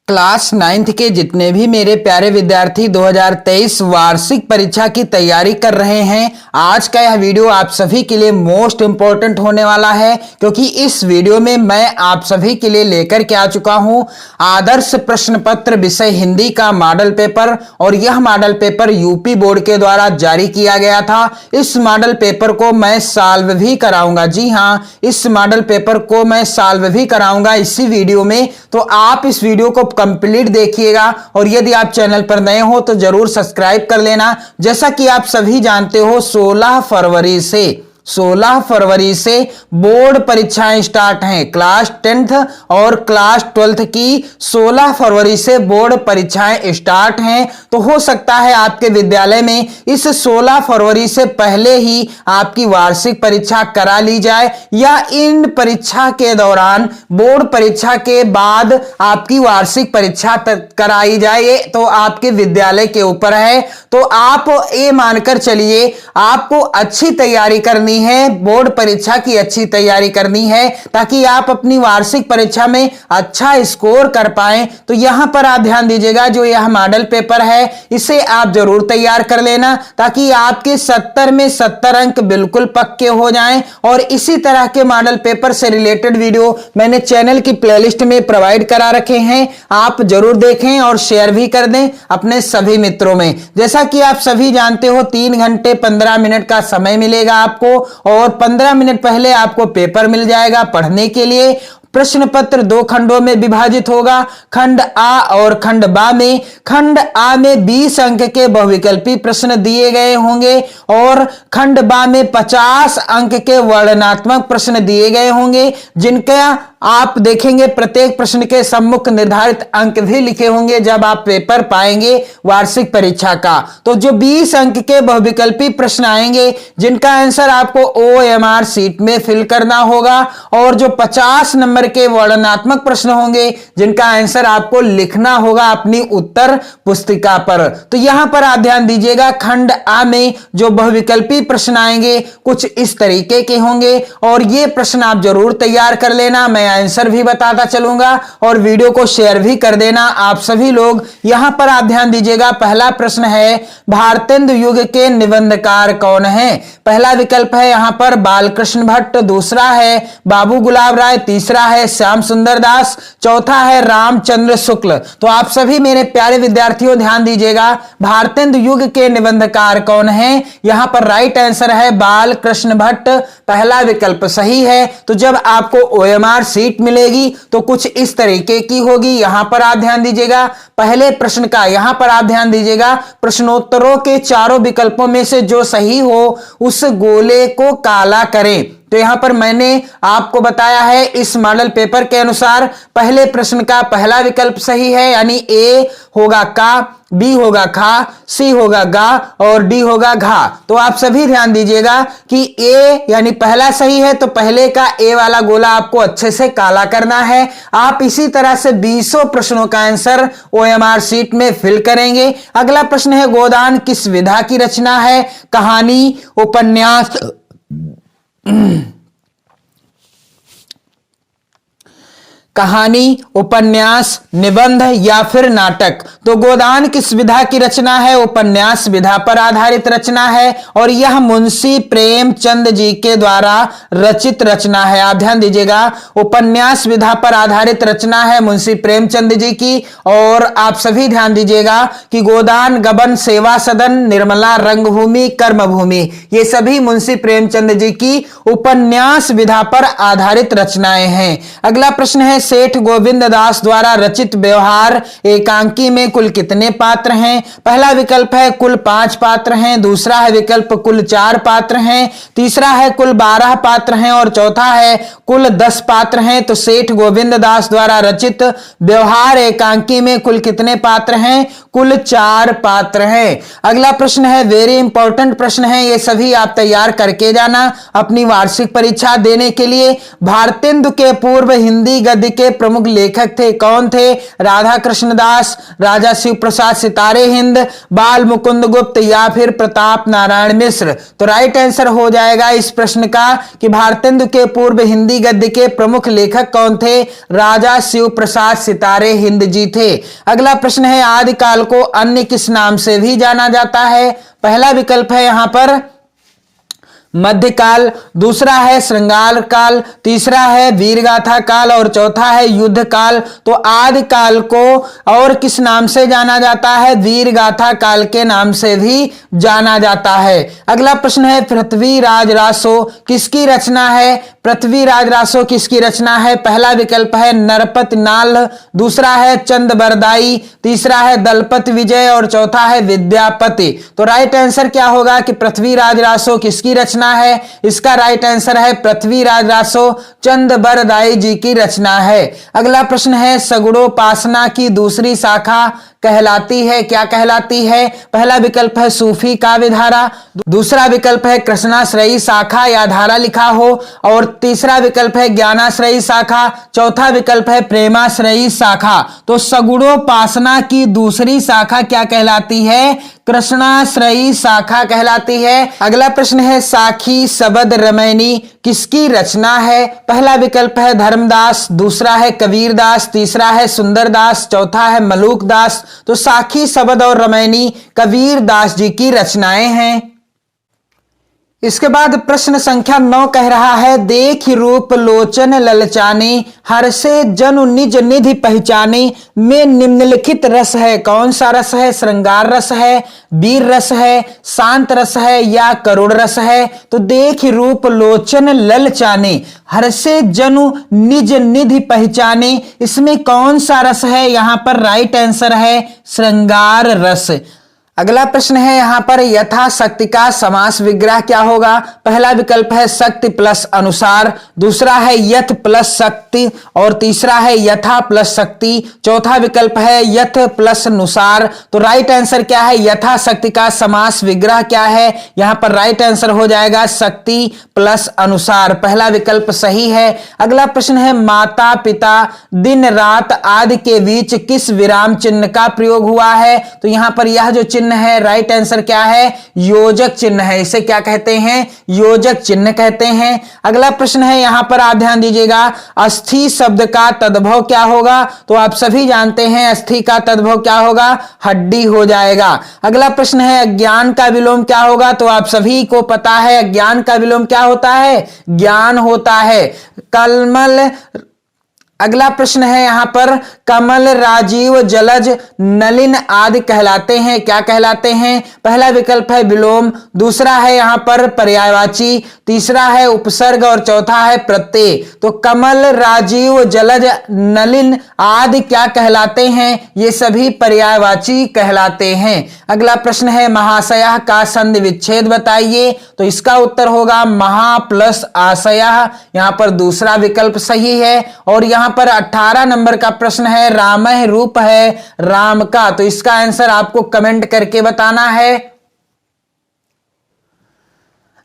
Class 9th के जितने भी मेरे प्यारे विद्यार्थी 2023 वार्षिक परीक्षा की तैयारी कर रहे हैं, आज का यह वीडियो आप सभी के लिए मोस्ट इंपॉर्टेंट होने वाला है, क्योंकि इस वीडियो में मैं आप सभी के लिए लेकर के आ चुका हूं आदर्श प्रश्न पत्र विषय हिंदी का मॉडल पेपर। और यह मॉडल पेपर यूपी बोर्ड के द्वारा जारी किया गया था। इस मॉडल पेपर को मैं सॉल्व भी कराऊंगा। जी हां, इस मॉडल पेपर को मैं सॉल्व भी कराऊंगा इसी वीडियो में। तो आप इस वीडियो को कंप्लीट देखिएगा, और यदि आप चैनल पर नए हो तो जरूर सब्सक्राइब कर लेना। जैसा कि आप सभी जानते हो 16 फरवरी से बोर्ड परीक्षाएं स्टार्ट हैं। क्लास 10th और क्लास 12th की 16 फरवरी से बोर्ड परीक्षाएं स्टार्ट हैं। तो हो सकता है आपके विद्यालय में इस 16 फरवरी से पहले ही आपकी वार्षिक परीक्षा करा ली जाए, या इन परीक्षा के दौरान बोर्ड परीक्षा के बाद आपकी वार्षिक परीक्षा कराई जाए। ये तो आपके विद्यालय के ऊपर है। तो आप ये मानकर चलिए, आपको अच्छी तैयारी करनी है, बोर्ड परीक्षा की अच्छी तैयारी करनी है, ताकि आप अपनी वार्षिक परीक्षा में अच्छा स्कोर कर पाएं। तो यहां पर आप ध्यान दीजिएगा, जो यह मॉडल पेपर है इसे आप जरूर तैयार कर लेना, ताकि आपके 70 में 70 अंक बिल्कुल पक्के हो जाएं। और इसी तरह के मॉडल पेपर से रिलेटेड वीडियो मैंने चैनल की प्लेलिस्ट में प्रोवाइड करा रखे हैं, आप जरूर देखें और शेयर भी कर दें अपने सभी मित्रों में। जैसा कि आप सभी जानते हो 3 घंटे 15 मिनट का समय मिलेगा आपको, और 15 मिनट पहले आपको पेपर मिल जाएगा पढ़ने के लिए। प्रश्न पत्र 2 खंडों में विभाजित होगा, खंड आ और खंड बा में। खंड आ में 20 अंक के बहुविकल्पी प्रश्न दिए गए होंगे, और खंड बा में 50 अंक के वर्णनात्मक प्रश्न दिए गए होंगे, जिनका आप देखेंगे प्रत्येक प्रश्न के सम्मुख निर्धारित अंक भी लिखे होंगे जब आप पेपर पाएंगे वार्षिक परीक्षा का। तो जो 20 अंक के बहुविकल्पी प्रश्न आएंगे, जिनका आंसर आपको OMR शीट में फिल करना होगा, और जो 50 नंबर के वर्णनात्मक प्रश्न होंगे, जिनका आंसर आपको लिखना होगा अपनी उत्तर पुस्तिका पर। तो यहां पर आप ध्यान दीजिएगा, खंड आ में जो बहुविकल्पी प्रश्न आएंगे कुछ इस तरीके के होंगे, और ये प्रश्न आप जरूर तैयार कर लेना। मैं आंसर भी बताता चलूंगा, और वीडियो को शेयर भी कर देना आप सभी लोग। यहां पर आप ध्यान दीजिएगा, पहला प्रश्न है भारतेंदु युग के निबंधकार कौन है। पहला विकल्प है यहां पर बालकृष्ण भट्ट, दूसरा है बाबू गुलाब राय, तीसरा है श्याम सुंदर दास, चौथा है रामचंद्र शुक्ल। तो आप सभी मेरे प्यारे विद्यार्थियों ध्यान दीजिएगा, भारतेंदु युग के निबंधकार कौन है। यहां पर राइट आंसर है बालकृष्ण भट्ट, पहला विकल्प सही है। तो जब आपको OMR शीट मिलेगी तो कुछ इस तरीके की होगी। यहां पर आप ध्यान दीजिएगा, पहले प्रश्न का यहां पर आप ध्यान दीजिएगा, प्रश्नोत्तरों के चारों विकल्पों में से जो सही हो उस गोले को काला करें। तो यहां पर मैंने आपको बताया है इस मॉडल पेपर के अनुसार पहले प्रश्न का पहला विकल्प सही है, यानी A होगा का, B होगा खा, C होगा गा, और D होगा घा। तो आप सभी ध्यान दीजिएगा कि A यानी पहला सही है, तो पहले का A वाला गोला आपको अच्छे से काला करना है। आप इसी तरह से 20 प्रश्नों का आंसर OMR शीट में फिल करेंगे। अगला प्रश्न है गोदान किस विधा की रचना है। कहानी, उपन्यास, कहानी, उपन्यास, निबंध या फिर नाटक। तो गोदान किस विधा की रचना है, उपन्यास विधा पर आधारित रचना है, और यह मुंशी प्रेमचंद जी के द्वारा रचित रचना है। आप ध्यान दीजिएगा, उपन्यास विधा पर आधारित रचना है मुंशी प्रेमचंद जी की। और आप सभी ध्यान दीजिएगा कि गोदान, गबन, सेवा सदन, निर्मला, रंगभूमि, कर्मभूमि, ये सभी मुंशी प्रेमचंद जी की उपन्यास विधा पर आधारित रचनाएं हैं। अगला प्रश्न है सेठ गोविंद दास द्वारा रचित व्यवहार एकांकी में कुल कितने पात्र हैं। पहला विकल्प है कुल 5 पात्र हैं, दूसरा है विकल्प कुल 4 पात्र हैं, तीसरा है कुल 12 पात्र हैं, और चौथा है कुल 10 पात्र हैं। तो सेठ गोविंद दास द्वारा रचित व्यवहार एकांकी में कुल कितने पात्र हैं, कुल 4 पात्र हैं। अगला प्रश्न है, वेरी इंपॉर्टेंट प्रश्न है, ये सभी आप तैयार करके जाना अपनी वार्षिक परीक्षा देने के लिए। भारतेंदु के पूर्व हिंदी गद्य के प्रमुख लेखक थे, कौन थे? राधा कृष्ण दास, राजा शिव प्रसाद सितारे हिंद, बाल मुकुंद गुप्त या फिर प्रताप नारायण मिश्र। तो राइट आंसर हो जाएगा इस प्रश्न का कि भारतेंदु के पूर्व हिंदी गद्य के प्रमुख लेखक कौन थे? राजा शिव प्रसाद सितारे हिंद जी थे। अगला प्रश्न है, आदिकाल को अन्य किस नाम से भी जाना जाता है? पहला विकल्प है यहां पर मध्यकाल, दूसरा है श्रृंगार काल, तीसरा है वीरगाथा काल और चौथा है युद्ध काल। तो आदिकाल को और किस नाम से जाना जाता है? वीरगाथा काल के नाम से भी जाना जाता है। अगला प्रश्न है, पृथ्वीराज रासो किसकी रचना है? पृथ्वीराज रासो किसकी रचना है? पहला विकल्प है नरपत नाल, दूसरा है चंद बरदाई, तीसरा है दलपत विजय और चौथा है विद्यापति। तो राइट आंसर क्या होगा कि पृथ्वीराज रासो किसकी रचना है? इसका राइट आंसर है पृथ्वीराज रासो चंद बरदाई जी की रचना है। अगला प्रश्न है, सगुणोपासना की दूसरी शाखा कहलाती है, क्या कहलाती है? पहला विकल्प है सूफी काव्य धारा, दूसरा विकल्प है कृष्णाश्रयी शाखा या धारा लिखा हो और तीसरा विकल्प है ज्ञानाश्रयी शाखा, चौथा विकल्प है प्रेमाश्रयी शाखा। तो सगुणोपासना की दूसरी शाखा क्या कहलाती है? कृष्णाश्रयी शाखा कहलाती है। अगला प्रश्न है, साखी शबद रमैनी किसकी रचना है? पहला विकल्प है धर्मदास, दूसरा है कबीरदास, तीसरा है सुंदरदास, चौथा है मलूकदास। तो साखी शबद और रमैनी कबीरदास जी की रचनाएं हैं। इसके बाद प्रश्न संख्या 9 कह रहा है, देख रूप लोचन ललचाने हर से जनु निज निधि पहचाने में निम्नलिखित रस है, कौन सा रस है? श्रृंगार रस है, वीर रस है, शांत रस है या करुण रस है? तो देख रूप लोचन ललचाने हर से जनु निज निधि पहचाने, इसमें कौन सा रस है? यहां पर राइट आंसर है श्रृंगार रस। अगला प्रश्न है यहां पर, यथाशक्ति का समास विग्रह क्या होगा? पहला विकल्प है शक्ति प्लस अनुसार, दूसरा है यथ प्लस शक्ति और तीसरा है यथा प्लस शक्ति, चौथा विकल्प है यथ प्लस अनुसार। तो राइट आंसर क्या है? यथाशक्ति का समास विग्रह क्या है? यहां पर राइट आंसर हो जाएगा शक्ति प्लस अनुसार, पहला विकल्प सही है। अगला प्रश्न है, माता पिता दिन रात आदि के बीच किस विराम चिन्ह का प्रयोग हुआ है? तो यहां पर यह जो चिन्ह है, राइट आंसर क्या है? योजक चिन्ह है। इसे क्या कहते हैं? योजक चिन्ह कहते हैं। अगला प्रश्न है यहां पर आप ध्यान दीजिएगा, अस्थि शब्द का तद्भव क्या होगा? तो आप सभी जानते हैं अस्थि का तद्भव क्या होगा? हड्डी हो जाएगा। अगला प्रश्न है, अज्ञान का विलोम क्या होगा? तो आप सभी को पता है अज्ञान का विलोम क्या होता है? ज्ञान होता है। कलमल अगला प्रश्न है यहां पर, कमल राजीव जलज नलिन आदि कहलाते हैं, क्या कहलाते हैं? पहला विकल्प है विलोम, दूसरा है यहां पर पर्यायवाची, तीसरा है उपसर्ग और चौथा है प्रत्यय। तो कमल राजीव जलज नलिन आदि क्या कहलाते हैं? ये सभी पर्यायवाची कहलाते हैं। अगला प्रश्न है, महाशय का संधि विच्छेद बताइए। तो इसका उत्तर होगा महा प्लस आशय, यहां पर दूसरा विकल्प सही है। और यहां पर 18 नंबर का प्रश्न है, रामः रूप है राम का। तो इसका आंसर आपको कमेंट करके बताना है।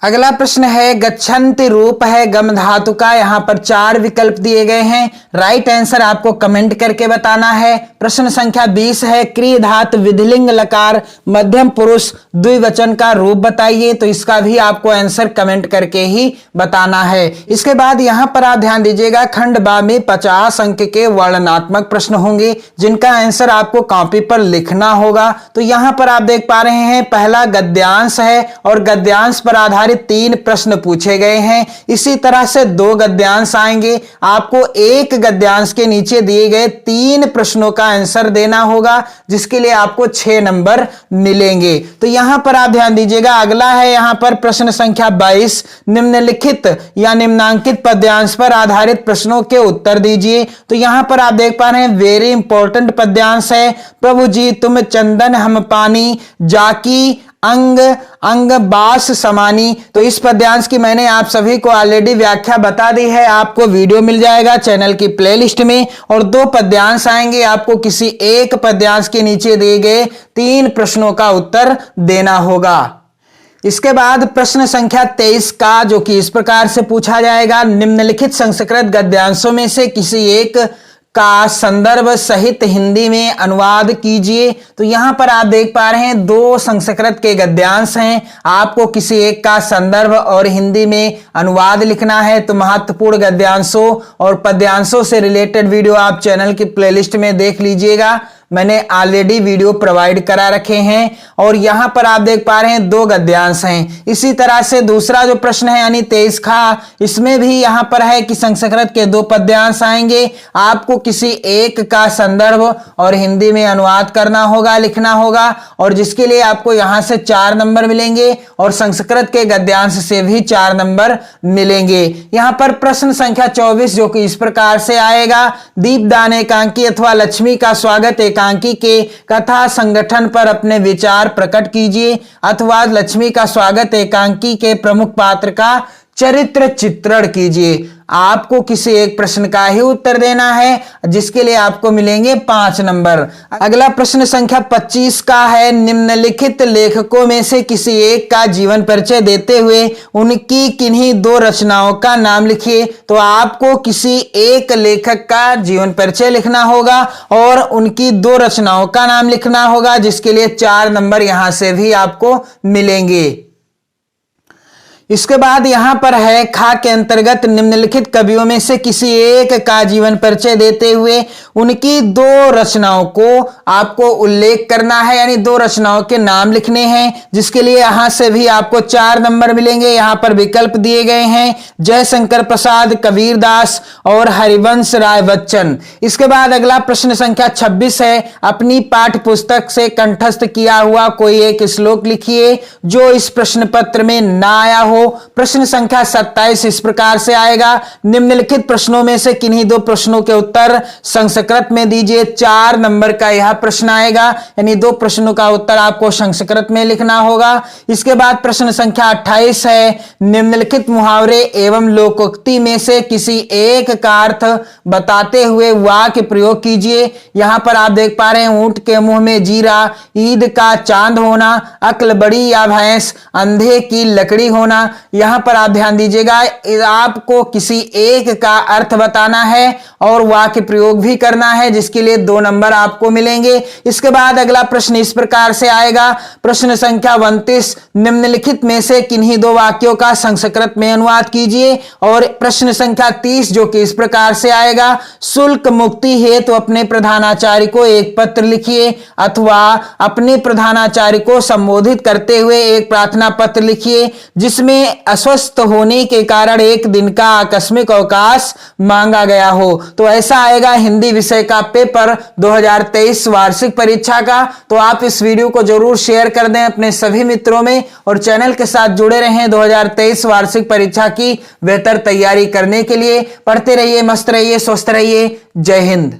अगला प्रश्न है, गच्छन्ति रूप है गम धातु का। यहां पर 4 विकल्प दिए गए हैं, राइट आंसर आपको कमेंट करके बताना है। प्रश्न संख्या 20 है, क्रिय धातु विधिलिंग लकार मध्यम पुरुष द्विवचन का रूप बताइए। तो इसका भी आपको आंसर कमेंट करके ही बताना है। इसके बाद यहां पर आप ध्यान दीजिएगा, खंड बा में 50 अंक के वर्णनात्मक प्रश्न होंगे जिनका आंसर आपको कॉपी पर लिखना होगा। तो यहां पर आप देख पा रहे हैं, पहला गद्यांश है और गद्यांश पर आधारित 3 प्रश्न पूछे गए हैं। इसी तरह से 2 गद्यांश आएंगे, आपको एक गद्यांश के नीचे दिए गए 3 प्रश्नों का आंसर देना होगा, जिसके लिए आपको 6 नंबर मिलेंगे। तो यहां पर आप ध्यान दीजिएगा, अगला है यहां पर प्रश्न संख्या 22, निम्नलिखित या निम्नांकित पद्यांश पर आधारित प्रश्नों के उत्तर दीजिए। तो यहां पर आप देख पा रहे हैं, वेरी इंपॉर्टेंट पद्यांश है, प्रभु जी तुम चंदन हम पानी, जाकी अंग, अंग, बास, समानी। तो इस पद्यांश की मैंने आप सभी को ऑलरेडी व्याख्या बता दी है, आपको वीडियो मिल जाएगा चैनल की प्लेलिस्ट में। और दो पद्यांश आएंगे, आपको किसी एक पद्यांश के नीचे दिए गए 3 प्रश्नों का उत्तर देना होगा। इसके बाद प्रश्न संख्या 23 का, जो कि इस प्रकार से पूछा जाएगा, निम्नलिखित संस्कृत गद्यांशों में से किसी एक का संदर्भ सहित हिंदी में अनुवाद कीजिए। तो यहां पर आप देख पा रहे हैं 2 संस्कृत के गद्यांश हैं, आपको किसी एक का संदर्भ और हिंदी में अनुवाद लिखना है। तो महत्वपूर्ण गद्यांशों और पद्यांशों से रिलेटेड वीडियो आप चैनल की प्लेलिस्ट में देख लीजिएगा, मैंने ऑलरेडी वीडियो प्रोवाइड करा रखे हैं। और यहां पर आप देख पा रहे हैं 2 गद्यांश हैं। इसी तरह से दूसरा जो प्रश्न है यानी 23 का, इसमें भी यहां पर है कि संस्कृत के 2 पद्यांश आएंगे, आपको किसी एक का संदर्भ और हिंदी में अनुवाद करना होगा, लिखना होगा, और जिसके लिए आपको यहां से 4 नंबर मिलेंगे और संस्कृत के गद्यांश से भी 4 नंबर मिलेंगे। यहां पर प्रश्न संख्या 24 जो कि इस प्रकार से आएगा, दीपदान एकांकी अथवा लक्ष्मी का स्वागत एकांकी के कथा संगठन पर अपने विचार प्रकट कीजिए, अथवा लक्ष्मी का स्वागत एकांकी के प्रमुख पात्र का चरित्र चित्रण कीजिए। आपको किसी एक प्रश्न का ही उत्तर देना है, जिसके लिए आपको मिलेंगे 5 नंबर। अगला प्रश्न संख्या 25 का है, निम्नलिखित लेखकों में से किसी एक का जीवन परिचय देते हुए उनकी किन्हीं 2 रचनाओं का नाम लिखिए। तो आपको किसी एक लेखक का जीवन परिचय लिखना होगा और उनकी 2 रचनाओं का नाम लिखना होगा, जिसके लिए 4 नंबर यहां से भी आपको मिलेंगे। इसके बाद यहां पर है खा के अंतर्गत, निम्नलिखित कवियों में से किसी एक का जीवन परिचय देते हुए उनकी 2 रचनाओं को आपको उल्लेख करना है, यानी 2 रचनाओं के नाम लिखने हैं, जिसके लिए यहां से भी आपको 4 नंबर मिलेंगे। यहां पर विकल्प दिए गए हैं, जयशंकर प्रसाद, कबीरदास और हरिवंश राय बच्चन। इसके बाद अगला प्रश्न संख्या 26 है, अपनी पाठ्य पुस्तक से कंठस्थ किया हुआ कोई एक श्लोक लिखिए जो इस प्रश्न पत्र में ना आया हो। प्रश्न संख्या 27 इस प्रकार से आएगा, निम्नलिखित प्रश्नों में से किन्हीं 2 प्रश्नों के उत्तर संस्कृत में दीजिए। 4 नंबर का यह प्रश्न आएगा, यानी 2 प्रश्नों का उत्तर आपको संस्कृत में लिखना होगा। इसके बाद प्रश्न संख्या 28 है, निम्नलिखित मुहावरे एवं लोकोक्ति में से किसी एक का अर्थ बताते हुए वाक्य प्रयोग कीजिए। यहां पर आप देख पा रहे हैं, ऊंट के मुंह में जीरा, ईद का चांद होना, अक्ल बड़ी या भैंस, अंधे की लकड़ी होना। यहां पर आप ध्यान दीजिएगा, आपको किसी एक का अर्थ बताना है और वाक्य प्रयोग भी करना है, जिसके लिए 2 नंबर आपको मिलेंगे। इसके बाद अगला प्रश्न इस प्रकार से आएगा, प्रश्न संख्या 29, निम्नलिखित में से किन्हीं 2 वाक्यों का संस्कृत में अनुवाद कीजिए। और प्रश्न संख्या 30 जो कि इस प्रकार से आएगा, शुल्क मुक्ति हेतु तो अपने प्रधानाचार्य को एक पत्र लिखिए, अथवा अपने प्रधानाचार्य को संबोधित करते हुए एक प्रार्थना पत्र लिखिए, जिसमें अस्वस्थ होने के कारण 1 दिन का आकस्मिक अवकाश मांगा गया हो। तो ऐसा आएगा हिंदी विषय का पेपर 2023 वार्षिक परीक्षा का। तो आप इस वीडियो को जरूर शेयर कर दें अपने सभी मित्रों में और चैनल के साथ जुड़े रहें 2023 वार्षिक परीक्षा की बेहतर तैयारी करने के लिए। पढ़ते रहिए, मस्त रहिए, स्वस्थ रहिए। जय हिंद।